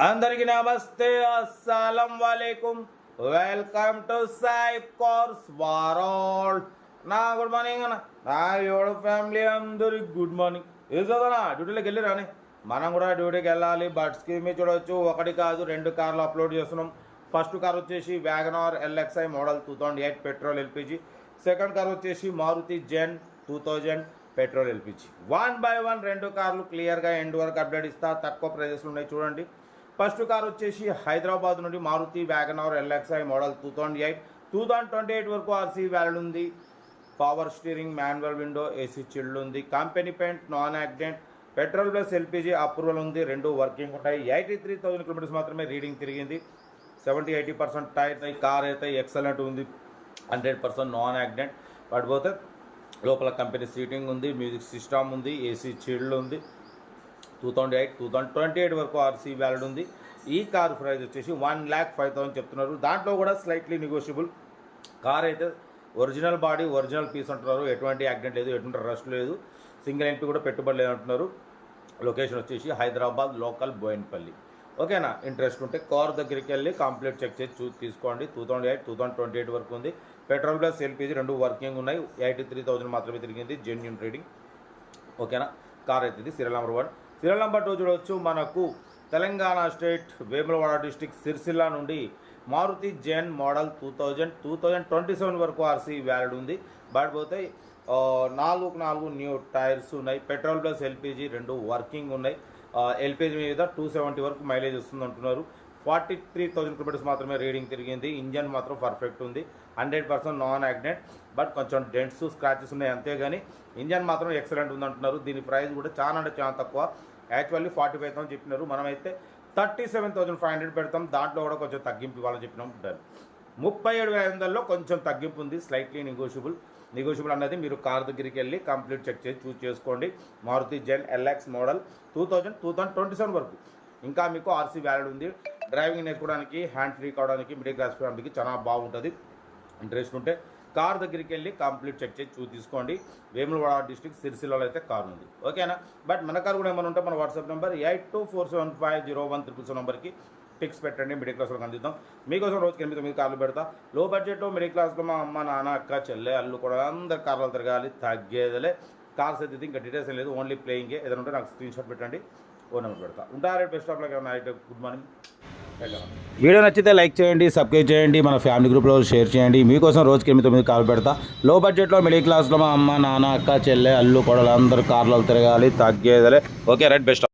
అందరికీ నమస్తే, అస్సలం వాలేకుమ్. Welcome to Saib cars world. నా గుడ్ మార్నింగ్ అన్న, నా యోడు ఫ్యామిలీ అందరికి గుడ్ మార్నింగ్. ఏం చదవనా, డ్యూటీలోకి వెళ్ళి రాని. మనం కూడా డ్యూటీకి వెళ్ళాలి. బట్ స్కీమ్ చూడవచ్చు, ఒకటి కాదు రెండు కార్లు అప్లోడ్ చేస్తున్నాం. ఫస్ట్ కార్ వచ్చేసి WagonR LXi model 2008 petrol LPG. Second car వచ్చేసి Maruti Zen 2000 petrol LPG. 1 by 1 రెండు కార్లు క్లియర్గా ఎండ్ వరకు అప్డేట్ ఇస్తా. తక్కువ ప్రైజెస్లు ఉన్నాయి చూడండి. ఫస్ట్ కార్ వచ్చేసి హైదరాబాద్ నుండి మారుతి వ్యాగనార్ LXi మోడల్ 2008 2028 వరకు ఆర్సీ వ్యాలిడ్ ఉంది. Power steering, manual window, AC chilled ఉంది. Company paint, non accident, petrol plus LPG approval ఉంది. రెండు వర్కింగ్ ఉంటాయి. 83,000 కిలోమీటర్స్ మాత్రమే రీడింగ్ తిరిగింది. 70-80% టైర్. కార్ అయితే ఎక్సలెంట్ ఉంది. 100% నాన్ యాక్సిడెంట్. పడిపోతే లోపల కంపెనీ సీటింగ్ ఉంది, మ్యూజిక్ సిస్టమ్ ఉంది, ఏసీ చిల్డ్ ఉంది. 2008 2028 వరకు ఆర్సీ వ్యాలిడ్ ఉంది. ఈ కార్ ప్రైస్ వచ్చేసి 1,05,000 చెప్తున్నారు. దాంట్లో కూడా స్లైట్లీ నెగోషియబుల్. కార్ అయితే ఒరిజినల్ బాడీ, ఒరిజినల్ పీస్ అంటున్నారు. ఎటువంటి యాక్సిడెంట్ లేదు, ఎటువంటి రష్ లేదు, సింగిల్ ఎంపీ కూడా పెట్టుబడి లేదు అంటున్నారు. లొకేషన్ వచ్చేసి హైదరాబాద్ లోకల్ బోయిన్పల్లి. ఓకేనా? ఇంట్రెస్ట్ ఉంటే కార్ దగ్గరికి వెళ్ళి కంప్లీట్ చెక్ చేసి చూసి తీసుకోండి. 2008 2028 వరకు ఉంది. పెట్రోల్ ప్లస్ LPG రెండు వర్కింగ్ ఉన్నాయి. 83,000 మాత్రమే తిరిగింది. Genuine reading. ఓకేనా? కార్ అయితే ఇది సీరియల్ నెంబర్ 1. సీరియల్ నెంబర్ 2 చూడవచ్చు. మనకు తెలంగాణ స్టేట్ వేములవాడ డిస్టిక్ సిరిసిల్ల నుండి మారుతి జెన్ మోడల్ 2027 వరకు ఆర్సీ వ్యాలిడ్ ఉంది. బట్ పోతే 4 న్యూ టైర్స్ ఉన్నాయి. పెట్రోల్ ప్లస్ LPG రెండు వర్కింగ్ ఉన్నాయి. LPG మీద 270 వరకు మైలేజ్ వస్తుంది అంటున్నారు. 43,000 కిలోమీటర్స్ మాత్రమే రీడింగ్ తిరిగింది. ఇంజన్ మాత్రం పర్ఫెక్ట్ ఉంది. 100% నాన్ యాక్సిడెంట్. బట్ కొంచెం డెంట్స్, స్క్రాచెస్ ఉన్నాయి అంతేగాని ఇంజన్ మాత్రం ఎక్సలెంట్ ఉంది అంటున్నారు. దీని ప్రైస్ కూడా చాలా అంటే చాలా తక్కువ. యాక్చువల్లీ 45,000 చెప్పినారు. మనమైతే 37,500 పెడతాం. దాంట్లో కూడా కొంచెం తగ్గింపు ఇవ్వాలని చెప్పినాం. 37,500లో కొంచెం తగ్గింపు ఉంది. స్లైట్లీ నెగోషియబుల్ అనేది మీరు కార్ దగ్గరికి వెళ్ళి కంప్లీట్ చెక్ చేసి చూస్ చేసుకోండి. మారుతి జెన్ LX మోడల్ 2027 వరకు ఇంకా మీకు ఆర్సీ వ్యాలిడ్ ఉంది. డ్రైవింగ్ నేర్చుకోవడానికి, హ్యాండ్ ఫ్రీ కావడానికి, మిడిల్ క్లాస్ ఫ్యామిలీకి చాలా బాగుంటుంది. ఇంట్రెస్ట్ ఉంటే కార్ దగ్గరికి వెళ్ళి కంప్లీట్ చెక్ చేసి చూసి తీసుకోండి. వేములవాడ డిస్ట్రిక్ట్ సిరిసిల్లలో అయితే కార్ ఉంది. ఓకేనా? బట్ మన కార్ కూడా ఏమైనా ఉంటే మన వాట్సాప్ నెంబర్ 8247501377 నెంబర్కి పిక్స్ పెట్టండి. మిడిల్ క్లాస్లో అందిద్దాం. మీకోసం రోజుకి 8-9 కార్లు పెడతా. లో బడ్జెట్లో మిడిల్ క్లాస్లో మా అమ్మ, నాన్న, అక్క, చెల్లె, అల్లు కూడా అందరు కార్లు తిరగాలి. తగ్గేదలే. కార్స్ అయితే ఇంకా డీటెయిల్స్ ఏం లేదు, ఓన్లీ ప్లేయింగే. ఏదైనా ఉంటే నాకు స్క్రీన్ షాట్ పెట్టండి, ఓ నెంబర్ పెడతా. ఉంటారు best of luck. Good morning. Video నచ్చితే లైక్ చేయండి, సబ్స్క్రైబ్ చేయండి, మన ఫ్యామిలీ గ్రూప్లో షేర్ చేయండి. మీకోసం రోజుకి 8-9 కార్లు పెడతా. లో బడ్జెట్లో మిడిల్ క్లాస్లో మా అమ్మ, నాన్న, అక్క, చెల్లె, అల్లు కొడలు అందరూ కార్లు తిరగాలి. తగ్గేదలే. Okay right, best.